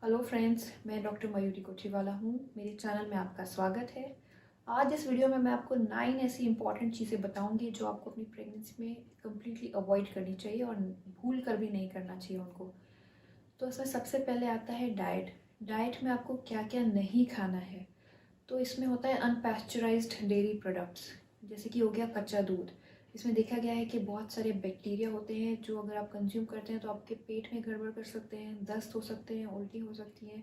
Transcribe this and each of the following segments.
Hello friends, मैं doctor Mayuri Kothiwala हूँ। मेरे चैनल में आपका स्वागत है। आज इस वीडियो में मैं आपको 9 ऐसी इंपॉर्टेंट चीज़ें बताऊंगी जो आपको अपनी प्रेगनेंसी में कम्प्लीटली अवॉइड करनी चाहिए और भूल कर भी नहीं करना चाहिए उनको। तो इसमें सबसे पहले आता है डाइट। डाइट में आपको क्या क्या नहीं खाना है। तो इसमें होता है अनपैस्चराइज्ड डेयरी प्रोडक्ट्स, जैसे कि हो गया कच्चा दूध। इसमें देखा गया है कि बहुत सारे बैक्टीरिया होते हैं जो अगर आप कंज्यूम करते हैं तो आपके पेट में गड़बड़ कर सकते हैं, दस्त हो सकते हैं, उल्टी हो सकती है।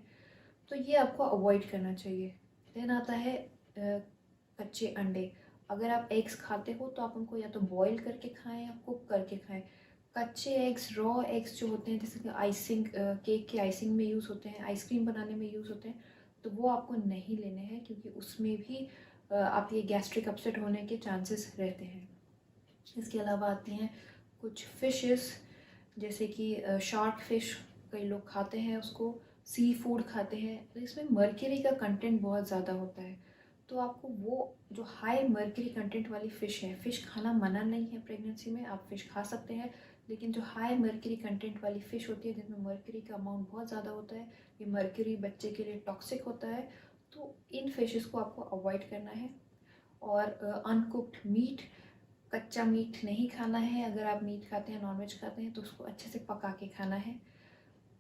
तो ये आपको अवॉइड करना चाहिए। देन आता है कच्चे अंडे। अगर आप एग्स खाते हो तो आप उनको या तो बॉईल करके खाएं या कुक करके खाएं। कच्चे एग्स, रॉ एग्स जो होते हैं, जैसे कि आइसिंग, केक के आइसिंग में यूज़ होते हैं, आइसक्रीम बनाने में यूज़ होते हैं, तो वो आपको नहीं लेने हैं क्योंकि उसमें भी आप ये गैस्ट्रिक अपसेट होने के चांसेस रहते हैं। इसके अलावा आती हैं कुछ फिशेस, जैसे कि शार्क फिश, कई लोग खाते हैं उसको, सी फूड खाते हैं, तो इसमें मर्क्यूरी का कंटेंट बहुत ज़्यादा होता है। तो आपको वो जो हाई मर्क्यूरी कंटेंट वाली फ़िश है, फ़िश खाना मना नहीं है प्रेगनेंसी में, आप फ़िश खा सकते हैं, लेकिन जो हाई मर्क्यूरी कंटेंट वाली फ़िश होती है जिसमें मर्क्यूरी का अमाउंट बहुत ज़्यादा होता है, ये मर्क्यूरी बच्चे के लिए टॉक्सिक होता है, तो इन फिशेस को आपको अवॉइड करना है। और अनकुक्ड मीट, कच्चा मीट नहीं खाना है। अगर आप मीट खाते हैं, नॉनवेज खाते हैं, तो उसको अच्छे से पका के खाना है।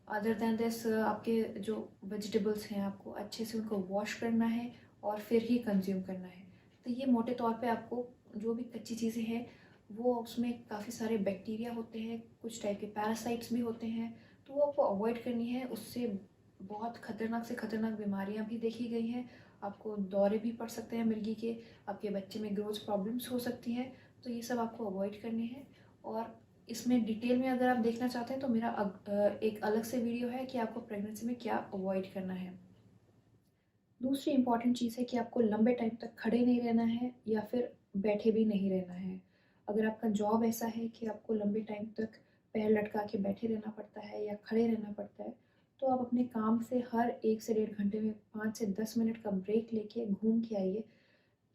अदर दैन दिस, आपके जो वेजिटेबल्स हैं आपको अच्छे से उनको वॉश करना है और फिर ही कंज्यूम करना है। तो ये मोटे तौर पे आपको जो भी कच्ची चीज़ें हैं वो उसमें काफ़ी सारे बैक्टीरिया होते हैं, कुछ टाइप के पैरासाइट्स भी होते हैं, तो वो आपको अवॉइड करनी है। उससे बहुत ख़तरनाक से ख़तरनाक बीमारियां भी देखी गई हैं। आपको दौरे भी पड़ सकते हैं मिर्गी के, आपके बच्चे में ग्रोथ प्रॉब्लम्स हो सकती हैं। तो ये सब आपको अवॉइड करनी है। और इसमें डिटेल में अगर आप देखना चाहते हैं तो मेरा एक अलग से वीडियो है कि आपको प्रेगनेंसी में क्या अवॉइड करना है। दूसरी इंपॉर्टेंट चीज़ है कि आपको लंबे टाइम तक खड़े नहीं रहना है या फिर बैठे भी नहीं रहना है। अगर आपका जॉब ऐसा है कि आपको लंबे टाइम तक पैर लटका के बैठे रहना पड़ता है या खड़े रहना पड़ता है, तो आप अपने काम से हर 1 से 1.5 घंटे में 5 से 10 मिनट का ब्रेक लेके घूम के आइए।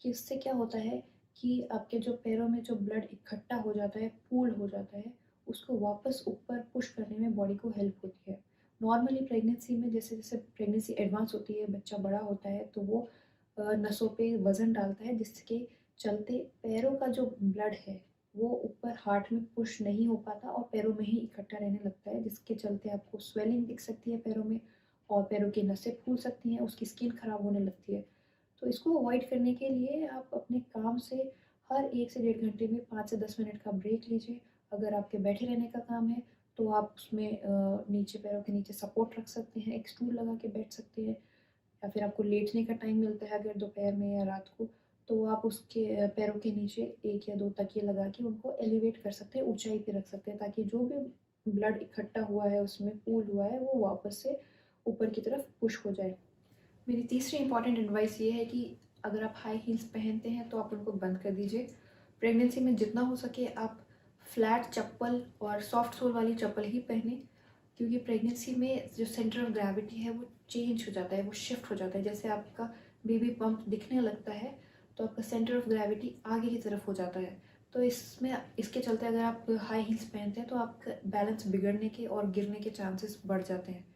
कि इससे क्या होता है कि आपके जो पैरों में जो ब्लड इकट्ठा हो जाता है, पूल हो जाता है, उसको वापस ऊपर पुश करने में बॉडी को हेल्प होती है। नॉर्मली प्रेगनेंसी में जैसे जैसे प्रेगनेंसी एडवांस होती है, बच्चा बड़ा होता है, तो वो नसों पे वज़न डालता है, जिसके चलते पैरों का जो ब्लड है वो ऊपर हार्ट में पुश नहीं हो पाता और पैरों में ही इकट्ठा रहने लगता है, जिसके चलते आपको स्वेलिंग दिख सकती है पैरों में और पैरों की नसें फूल सकती हैं, उसकी स्किन खराब होने लगती है। तो इसको अवॉइड करने के लिए आप अपने काम से हर 1 से 1.5 घंटे में 5 से 10 मिनट का ब्रेक लीजिए। अगर आपके बैठे रहने का काम है तो आप उसमें नीचे पैरों के नीचे सपोर्ट रख सकते हैं, एक स्टूल लगा के बैठ सकते हैं, या फिर आपको लेटने का टाइम मिलता है अगर दोपहर में या रात को, तो आप उसके पैरों के नीचे 1 या 2 तकिए लगा के उनको एलिवेट कर सकते हैं, ऊंचाई पे रख सकते हैं, ताकि जो भी ब्लड इकट्ठा हुआ है उसमें पूल हुआ है वो वापस से ऊपर की तरफ पुश हो जाए। मेरी तीसरी इंपॉर्टेंट एडवाइस ये है कि अगर आप हाई हील्स पहनते हैं तो आप उनको बंद कर दीजिए। प्रेगनेंसी में जितना हो सके आप फ्लैट चप्पल और सॉफ्ट सोल वाली चप्पल ही पहने, क्योंकि प्रेगनेंसी में जो सेंटर ऑफ ग्रेविटी है वो चेंज हो जाता है, वो शिफ्ट हो जाता है। जैसे आपका बेबी पम्प दिखने लगता है तो आपका सेंटर ऑफ ग्रेविटी आगे की तरफ हो जाता है। तो इसमें इसके चलते अगर आप हाई हील्स पहनते हैं तो आपका बैलेंस बिगड़ने के और गिरने के चांसेस बढ़ जाते हैं।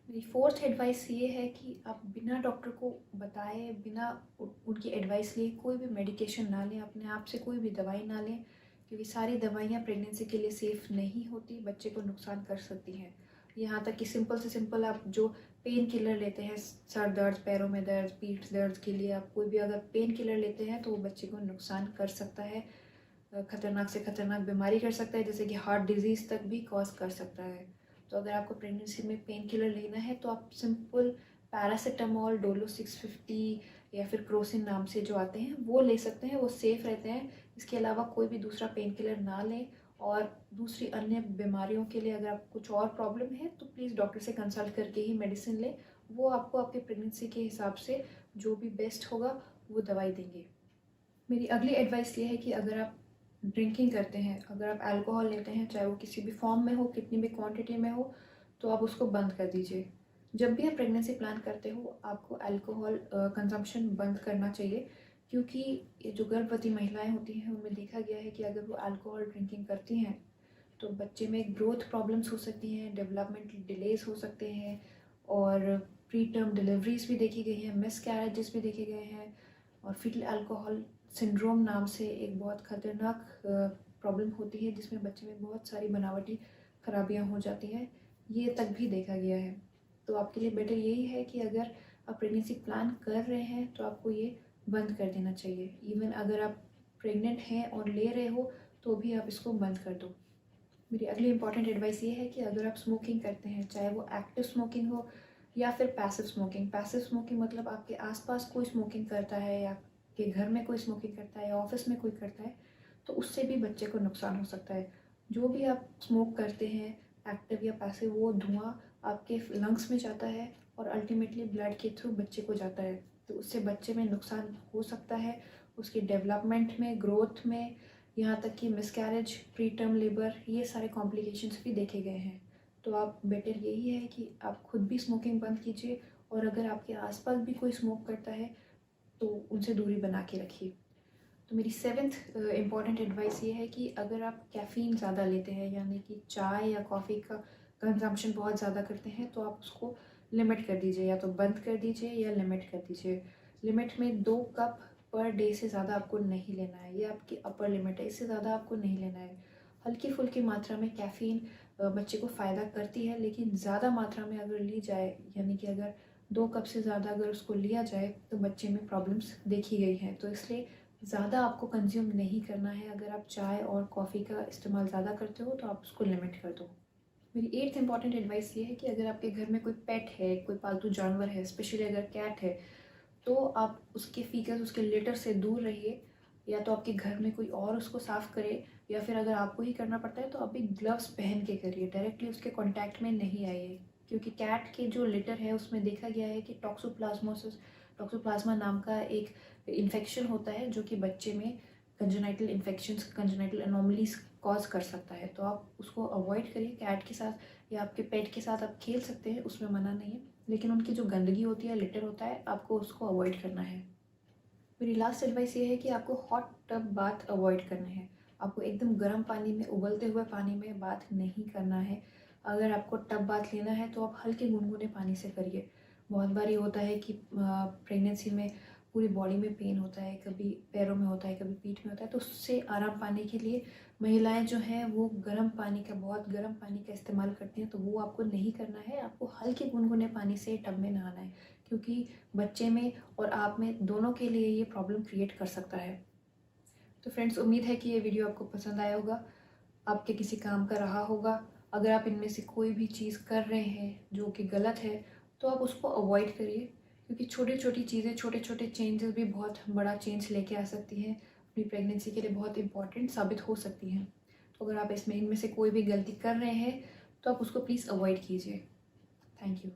मेरी फोर्थ एडवाइस ये है कि आप बिना डॉक्टर को बताए, बिना उनकी एडवाइस लिए कोई भी मेडिकेशन ना लें, अपने आप से कोई भी दवाई ना लें, क्योंकि सारी दवाइयाँ प्रेगनेंसी के लिए सेफ़ नहीं होती, बच्चे को नुकसान कर सकती हैं। यहाँ तक कि सिंपल से सिंपल आप जो पेन किलर लेते हैं, सर दर्द, पैरों में दर्द, पीठ दर्द के लिए आप कोई भी अगर पेन किलर लेते हैं तो वो बच्चे को नुकसान कर सकता है, खतरनाक से खतरनाक बीमारी कर सकता है, जैसे कि हार्ट डिजीज़ तक भी कॉज कर सकता है। तो अगर आपको प्रेगनेंसी में पेन किलर लेना है तो आप सिंपल पैरासीटामोल, डोलो 650 या फिर क्रोसिन नाम से जो आते हैं वो ले सकते हैं, वो सेफ़ रहते हैं। इसके अलावा कोई भी दूसरा पेन किलर ना लें। और दूसरी अन्य बीमारियों के लिए अगर आपको कुछ और प्रॉब्लम है तो प्लीज़ डॉक्टर से कंसल्ट करके ही मेडिसिन लें। वो आपको आपके प्रेगनेंसी के हिसाब से जो भी बेस्ट होगा वो दवाई देंगे। मेरी अगली एडवाइस ये है कि अगर आप ड्रिंकिंग करते हैं, अगर आप अल्कोहल लेते हैं, चाहे वो किसी भी फॉर्म में हो, कितनी भी क्वांटिटी में हो, तो आप उसको बंद कर दीजिए। जब भी आप प्रेगनेंसी प्लान करते हो आपको अल्कोहल कंजम्पशन बंद करना चाहिए, क्योंकि ये जो गर्भवती महिलाएं होती हैं उनमें देखा गया है कि अगर वो अल्कोहल ड्रिंकिंग करती हैं तो बच्चे में ग्रोथ प्रॉब्लम्स हो सकती हैं, डेवलपमेंटल डिलेज हो सकते हैं, और प्री टर्म डिलीवरीज भी देखी गई हैं, मिसकैरेजेस भी देखे गए हैं, और फीटल अल्कोहल सिंड्रोम नाम से एक बहुत ख़तरनाक प्रॉब्लम होती है जिसमें बच्चे में बहुत सारी बनावटी खराबियां हो जाती हैं, ये तक भी देखा गया है। तो आपके लिए बेटर यही है कि अगर आप प्रेगनेंसी प्लान कर रहे हैं तो आपको ये बंद कर देना चाहिए। इवन अगर आप प्रेग्नेंट हैं और ले रहे हो तो भी आप इसको बंद कर दो। मेरी अगली इंपॉर्टेंट एडवाइस ये है कि अगर आप स्मोकिंग करते हैं, चाहे वो एक्टिव स्मोकिंग हो या फिर पैसिव स्मोकिंग। पैसिव स्मोकिंग मतलब आपके आसपास कोई स्मोकिंग करता है या आपके घर में कोई स्मोकिंग करता है या ऑफिस में कोई करता है, तो उससे भी बच्चे को नुकसान हो सकता है। जो भी आप स्मोक करते हैं, एक्टिव या पैसिव, वो धुआं आपके लंग्स में जाता है और अल्टीमेटली ब्लड के थ्रू बच्चे को जाता है। तो उससे बच्चे में नुकसान हो सकता है, उसकी डेवलपमेंट में, ग्रोथ में, यहाँ तक कि मिसकैरेज, प्री टर्म लेबर, ये सारे कॉम्प्लिकेशंस भी देखे गए हैं। तो आप बेटर यही है कि आप खुद भी स्मोकिंग बंद कीजिए, और अगर आपके आसपास भी कोई स्मोक करता है तो उनसे दूरी बना के रखिए। तो मेरी 7th इम्पॉर्टेंट एडवाइस ये है कि अगर आप कैफ़ीन ज़्यादा लेते हैं, यानी कि चाय या कॉफ़ी का कंजम्पशन बहुत ज़्यादा करते हैं, तो आप उसको लिमिट कर दीजिए, या तो बंद कर दीजिए या लिमिट कर दीजिए। लिमिट में 2 कप पर डे से ज़्यादा आपको नहीं लेना है, ये आपकी अपर लिमिट है, इससे ज़्यादा आपको नहीं लेना है। हल्की फुल्की मात्रा में कैफ़ीन बच्चे को फ़ायदा करती है, लेकिन ज़्यादा मात्रा में अगर ली जाए, यानी कि अगर 2 कप से ज़्यादा अगर उसको लिया जाए तो बच्चे में प्रॉब्लम्स देखी गई हैं। तो इसलिए ज़्यादा आपको कंज्यूम नहीं करना है। अगर आप चाय और कॉफ़ी का इस्तेमाल ज़्यादा करते हो तो आप उसको लिमिट कर दो। मेरी 8th इम्पॉर्टेंट एडवाइस ये है कि अगर आपके घर में कोई पेट है, कोई पालतू जानवर है, स्पेशली अगर कैट है, तो आप उसके फीकस, उसके लिटर से दूर रहिए, या तो आपके घर में कोई और उसको साफ़ करे, या फिर अगर आपको ही करना पड़ता है तो आप भी ग्लव्स पहन के करिए, डायरेक्टली उसके कॉन्टैक्ट में नहीं आइए। क्योंकि कैट के जो लिटर है उसमें देखा गया है कि टॉक्सोप्लाज्मा नाम का एक इन्फेक्शन होता है जो कि बच्चे में congenital infections, congenital anomalies cause कर सकता है। तो आप उसको अवॉइड करिए। कैट के साथ या आपके पेट के साथ आप खेल सकते हैं, उसमें मना नहीं है, लेकिन उनकी जो गंदगी होती है, लिटर होता है, आपको उसको अवॉइड करना है। मेरी लास्ट एडवाइस ये है कि आपको हॉट टब बाथ अवॉइड करने हैं। आपको एकदम गर्म पानी में, उबलते हुए पानी में बाथ नहीं करना है। अगर आपको टब बाथ लेना है तो आप हल्के गुनगुने पानी से करिए। बहुत बार ये होता है कि प्रेगनेंसी में पूरी बॉडी में पेन होता है, कभी पैरों में होता है, कभी पीठ में होता है, तो उससे आराम पाने के लिए महिलाएं जो हैं वो गर्म पानी का, बहुत गर्म पानी का इस्तेमाल करती हैं। तो वो आपको नहीं करना है, आपको हल्के गुनगुने पानी से टब में नहाना है, क्योंकि बच्चे में और आप में दोनों के लिए ये प्रॉब्लम क्रिएट कर सकता है। तो फ्रेंड्स, उम्मीद है कि ये वीडियो आपको पसंद आया होगा, आपके किसी काम का रहा होगा। अगर आप इनमें से कोई भी चीज़ कर रहे हैं जो कि गलत है तो आप उसको अवॉइड करिए, क्योंकि छोटी छोटी चीज़ें, छोटे छोटे चेंजेस भी बहुत बड़ा चेंज लेके आ सकती हैं, अपनी प्रेगनेंसी के लिए बहुत इंपॉर्टेंट साबित हो सकती हैं। तो अगर आप इनमें से कोई भी गलती कर रहे हैं तो आप उसको प्लीज़ अवॉइड कीजिए। Thank you.